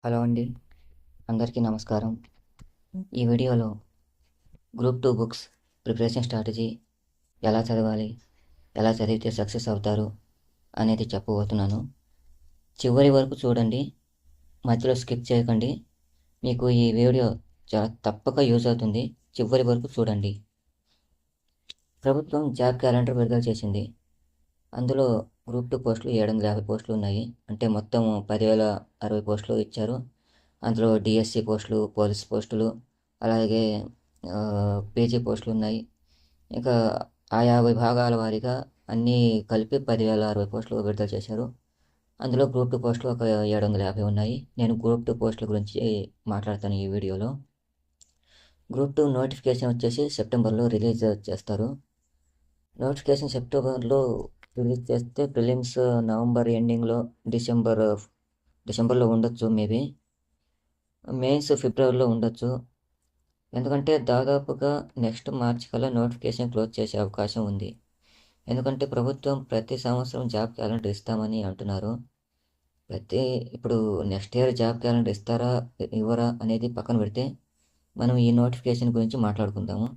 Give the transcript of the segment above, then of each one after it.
Hello అండి. అందరికీ నమస్కారం. ఈ వీడియోలో గ్రూప్ 2 బుక్స్ ప్రిపరేషన్ స్ట్రాటజీ ఎలా చదవాలి? ఎలా చదివితే సక్సెస్ అవుతారు? అనేది చెప్పబోతున్నాను. చివరి వరకు చూడండి. మధ్యలో స్కిప్ చేయకండి. మీకు ఈ వీడియో చాలా తప్పక యూజ్ అవుతుంది. చివరి వరకు చూడండి. ప్రభుత్వం జాబ్ క్యాలెండర్ విడుదల చేసింది. అందులో గ్రూప్ 2 పోస్టులు 750 పోస్టులు ఉన్నాయి. అంటే మొత్తం 10,060 పోస్టులు ఇచ్చారు. అందులో డిఎస్సి పోస్టులు, పోలీస్ పోస్టులు, అలాగే పీజీ పోస్టులు ఉన్నాయి. ఇంకా ఆయా విభాగాల వారీగా అన్నీ కలిపి 10,060 పోస్టులు విడుదల చేశారు. అందులో గ్రూప్ 2 పోస్టులు ఒక 750 ఉన్నాయి. నేను గ్రూప్ 2 పోస్టుల గురించి మాట్లాడతాను ఈ వీడియోలో. గ్రూప్ 2 నోటిఫికేషన్ వచ్చేసి సెప్టెంబర్లో రిలీజ్ చేస్తారు. నోటిఫికేషన్ సెప్టెంబర్లో రిలీజ్ చేస్తే ప్రిలిమ్స్ నవంబర్ ఎండింగ్లో డిసెంబర్లో ఉండొచ్చు మేబీ. మెయిన్స్ ఫిబ్రవరిలో ఉండొచ్చు. ఎందుకంటే దాదాపుగా నెక్స్ట్ మార్చ్ కల్లా నోటిఫికేషన్ క్లోజ్ చేసే అవకాశం ఉంది. ఎందుకంటే ప్రభుత్వం ప్రతి సంవత్సరం జాబ్ క్యాలెండర్ ఇస్తామని అంటున్నారు. ఇప్పుడు నెక్స్ట్ ఇయర్ జాబ్ క్యాలెండర్ ఇస్తారా ఇవ్వరా అనేది పక్కన పెడితే మనం ఈ నోటిఫికేషన్ గురించి మాట్లాడుకుందాము.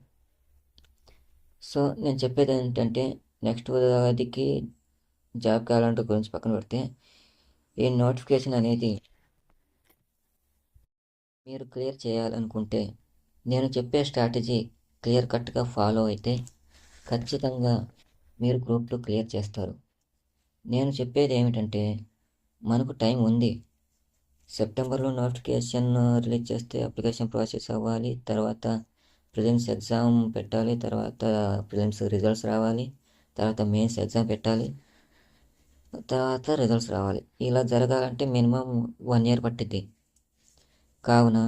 సో నేను చెప్పేది ఏంటంటే నెక్స్ట్ ఉగాదికి జాబ్ క్యాలెండర్ గురించి పక్కన పెడితే ఈ నోటిఫికేషన్ అనేది మీరు క్లియర్ చేయాలనుకుంటే నేను చెప్పే స్ట్రాటజీ క్లియర్ కట్గా ఫాలో అయితే ఖచ్చితంగా మీరు గ్రూప్ 2 క్లియర్ చేస్తారు. నేను చెప్పేది ఏమిటంటే మనకు టైం ఉంది. సెప్టెంబర్లో నోటిఫికేషన్ రిలీజ్ చేస్తే అప్లికేషన్ ప్రాసెస్ అవ్వాలి. తర్వాత ప్రిలిమ్స్ ఎగ్జామ్ పెట్టాలి. తర్వాత ప్రిలిమ్స్ రిజల్ట్స్ రావాలి. తర్వాత మెయిన్స్ ఎగ్జామ్ పెట్టాలి. తర్వాత రిజల్ట్స్ రావాలి. ఇలా జరగాలంటే మినిమం 1 ఇయర్ పట్టిద్ది. కావున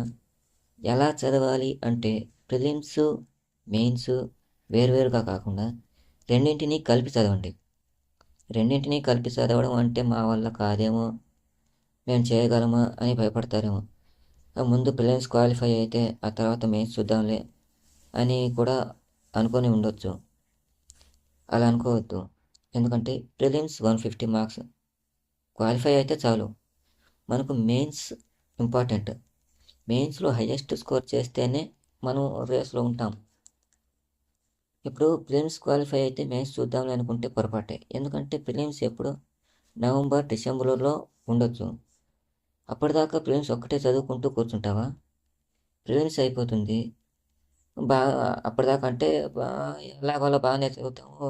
ఎలా చదవాలి అంటే ప్రిలిమ్స్, మెయిన్స్ వేరువేరుగా కాకుండా రెండింటినీ కలిపి చదవండి. రెండింటినీ కలిపి చదవడం అంటే మా వల్ల కాదేమో, మేము చేయగలమా అని భయపడతారేమో. ముందు ప్రిలిమ్స్ క్వాలిఫై అయితే ఆ తర్వాత మెయిన్స్ చూద్దాంలే అని కూడా అనుకొని ఉండొచ్చు. అలా అనుకోవద్దు. ఎందుకంటే ప్రిలిమ్స్ 150 మార్క్స్ క్వాలిఫై అయితే చాలు. మనకు మెయిన్స్ ఇంపార్టెంట్. మెయిన్స్లో హైయెస్ట్ స్కోర్ చేస్తేనే మనం రేస్లో ఉంటాం. ఇప్పుడు ప్రిలిమ్స్ క్వాలిఫై అయితే మెయిన్స్ చూద్దాంలే అనుకుంటే పొరపాటే. ఎందుకంటే ప్రిలిమ్స్ ఎప్పుడు నవంబర్ డిసెంబర్లో ఉండొచ్చు. అప్పటిదాకా ప్రిలిమ్స్ ఒక్కటే చదువుకుంటూ కూర్చుంటావా? ప్రిలిమ్స్ అయిపోతుంది. అప్పటిదాకా అంటే ఎలాగోలా బాగానే చదువుతాము.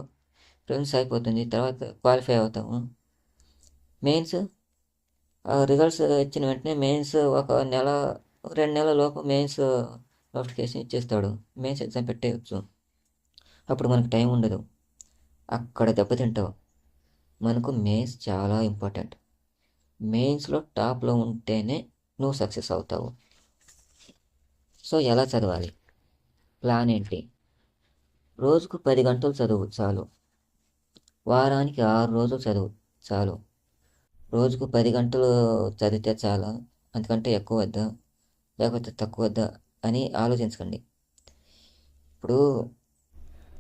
ప్రిలిమ్స్ అయిపోతుంది. తర్వాత క్వాలిఫై అవుతాము. మెయిన్స్ రిజల్ట్స్ ఇచ్చిన వెంటనే మెయిన్స్ ఒక 2 నెలల లోపు మెయిన్స్ నోటిఫికేషన్ ఇచ్చేస్తాడు. మెయిన్స్ ఎగ్జామ్ పెట్టేయచ్చు. అప్పుడు మనకు టైం ఉండదు. అక్కడ దెబ్బతింటావు. మనకు మెయిన్స్ చాలా ఇంపార్టెంట్. మెయిన్స్లో టాప్లో ఉంటేనే నువ్వు సక్సెస్ అవుతావు. సో ఎలా చదవాలి? ప్లాన్ ఏంటి? రోజుకు 10 గంటలు చదువు చాలు. వారానికి 6 రోజులు చదువు చాలు. రోజుకు 10 గంటలు చదివితే చాలా, అంతకంటే ఎక్కువ వద్దా లేకపోతే తక్కువ వద్దా అని ఆలోచించకండి. ఇప్పుడు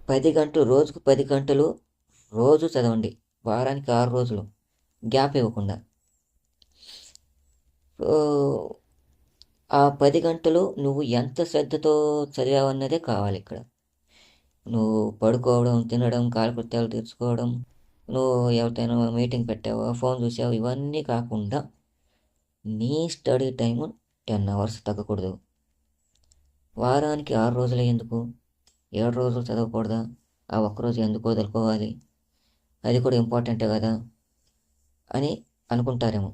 10 గంటలు, రోజుకు 10 గంటలు రోజు చదవండి. వారానికి 6 రోజులు గ్యాప్ ఇవ్వకుండా. ఆ 10 గంటలు నువ్వు ఎంత శ్రద్ధతో చదివావన్నదే కావాలి ఇక్కడ. నువ్వు పడుకోవడం, తినడం, కాలకృత్యాలు తీర్చుకోవడం, నువ్వు ఎవరితోనో మీటింగ్ పెట్టావా, ఫోన్ చూసావు, ఇవన్నీ కాకుండా నీ స్టడీ టైము 10 అవర్స్ తగ్గకూడదు. వారానికి 6 రోజులే ఎందుకు? 7 రోజులు చదవకూడదా? ఆ ఒక్కరోజు ఎందుకు వదులుకోవాలి? అది కూడా ఇంపార్టెంటే కదా అని అనుకుంటారేమో.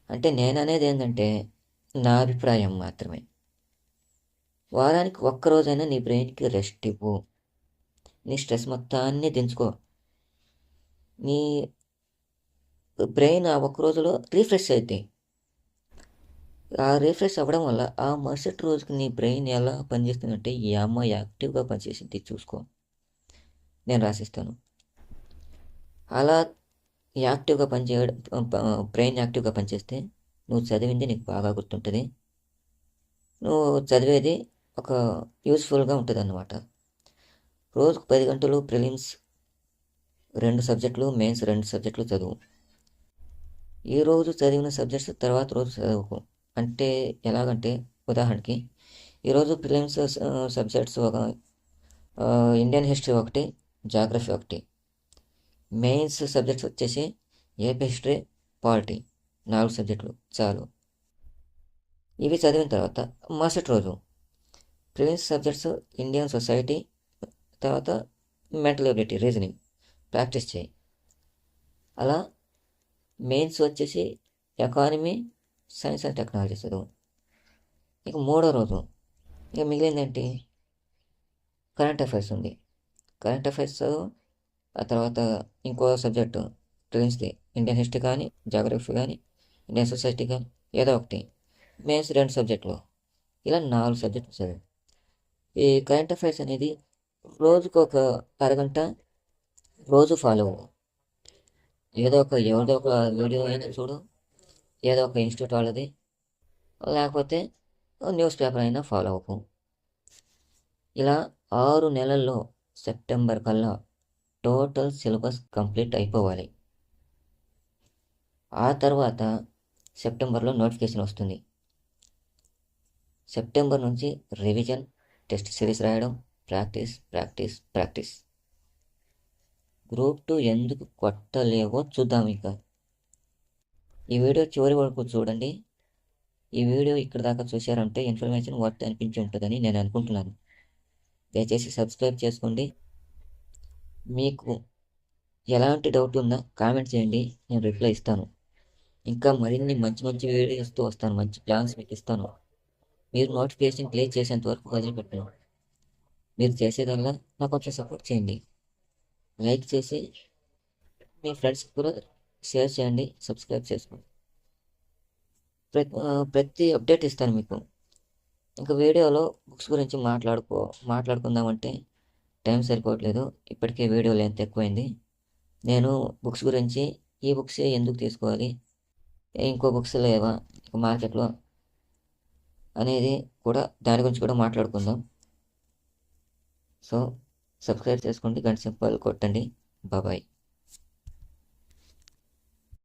అంటే నేను అనేది ఏంటంటే నా అభిప్రాయం మాత్రమే. వారానికి ఒక్కరోజైనా నీ బ్రెయిన్కి రెస్ట్ ఇవ్వు. నీ స్ట్రెస్ మొత్తాన్ని దించుకో. నీ బ్రెయిన్ ఆ ఒక్క రోజులో రీఫ్రెష్ అవుతాయి. ఆ రీఫ్రెష్ అవ్వడం వల్ల ఆ మరుసటి రోజుకి నీ బ్రెయిన్ ఎలా పనిచేస్తుందంటే ఈ అమ్మ యాక్టివ్గా పనిచేసింది చూసుకో, నేను రాసిస్తాను. అలా యాక్టివ్గా పనిచేయడం, బ్రెయిన్ యాక్టివ్గా పనిచేస్తే నువ్వు చదివింది నీకు బాగా గుర్తుంటుంది. నువ్వు చదివేది ఒక యూస్ఫుల్గా ఉంటుంది అన్నమాట. రోజుకు 10 గంటలు ప్రిలిమ్స్ 2 సబ్జెక్టులు, మెయిన్స్ 2 సబ్జెక్టులు చదువు. ఈరోజు చదివిన సబ్జెక్ట్స్ తర్వాత రోజు చదువుకో. అంటే ఎలాగంటే ఉదాహరణకి ఈరోజు ప్రిలిమ్స్ సబ్జెక్ట్స్ ఒక ఇండియన్ హిస్టరీ ఒకటి, జాగ్రఫీ ఒకటి. మెయిన్స్ సబ్జెక్ట్స్ వచ్చేసి ఏపీ హిస్టరీ, పాలిటీ, 4 సబ్జెక్టులు చాలు. ఇవి చదివిన తర్వాత మరుసటి రోజు ప్రిలిమ్స్ సబ్జెక్ట్స్ ఇండియన్ సొసైటీ, తర్వాత మెంటల్ ఎబిలిటీ, రీజనింగ్ ప్రాక్టీస్ చేయి. అలా మెయిన్స్ వచ్చేసి ఎకానమీ, సైన్స్ అండ్ టెక్నాలజీ చదువు. ఇక మూడో రోజు ఇక మిగిలిందేంటి, కరెంట్ అఫైర్స్ ఉంది. కరెంట్ అఫైర్స్ చదువు. ఆ తర్వాత ఇంకో సబ్జెక్టు ప్రిలిమ్స్ది ఇండియన్ హిస్టరీ కానీ, జాగ్రఫీ కానీ, ఇండియన్ సొసైటీ కానీ ఏదో ఒకటి. మెయిన్స్ 2 సబ్జెక్టులు. ఇలా 4 సబ్జెక్టులు చదివి ఈ కరెంట్ అఫైర్స్ అనేది రోజుకు ఒక అరగంట రోజు ఫాలో అవ్వు. ఎవరిదో ఒక వీడియో అయినా చూడు, ఏదో ఒక ఇన్స్టిట్యూట్ వాళ్ళది, లేకపోతే న్యూస్ పేపర్ అయినా ఫాలో అవ్వు. ఇలా 6 నెలల్లో సెప్టెంబర్ కల్లా టోటల్ సిలబస్ కంప్లీట్ అయిపోవాలి. ఆ తర్వాత సెప్టెంబర్లో నోటిఫికేషన్ వస్తుంది. సెప్టెంబర్ నుంచి రివిజన్, టెస్ట్ సిరీస్ రాయడం, ప్రాక్టీస్ ప్రాక్టీస్ ప్రాక్టీస్. గ్రూప్ 2 ఎందుకు కొట్టలేవో చూద్దాం. ఇంకా ఈ వీడియో చివరి వరకు చూడండి. ఈ వీడియో ఇక్కడ దాకా చూశారంటే ఇన్ఫర్మేషన్ వర్త్ అనిపించి ఉంటుందని నేను అనుకుంటున్నాను. దయచేసి సబ్స్క్రైబ్ చేసుకోండి. మీకు ఎలాంటి డౌట్ ఉన్నా కామెంట్ చేయండి, నేను రిప్లై ఇస్తాను. ఇంకా మరిన్ని మంచి మంచి వీడియోస్తో వస్తాను, మంచి ప్లాన్స్ మీకు ఇస్తాను. మీరు నోటిఫికేషన్ క్లియర్ చేసేంత వరకు వదిలిపెట్టను. మీరు చేసేదల్లా నాకు కొంచెం సపోర్ట్ చేయండి. లైక్ చేసి మీ ఫ్రెండ్స్కి కూడా షేర్ చేయండి, సబ్స్క్రైబ్ చేసుకోండి. ప్రతి అప్డేట్ ఇస్తాను మీకు. ఇంకా వీడియోలో బుక్స్ గురించి మాట్లాడుకుందామంటే టైం సరిపోవట్లేదు. ఇప్పటికే వీడియో లెంత్ ఎక్కువైంది. నేను బుక్స్ గురించి, ఈ బుక్సే ఎందుకు తీసుకోవాలి, ఇంకో బుక్స్ లేవా మార్కెట్లో అనేది కూడా, దాని గురించి కూడా మాట్లాడుకుందాం. సో సబ్స్క్రైబ్ చేసుకోండి, గంట సింబల్ కొట్టండి. బాయ్.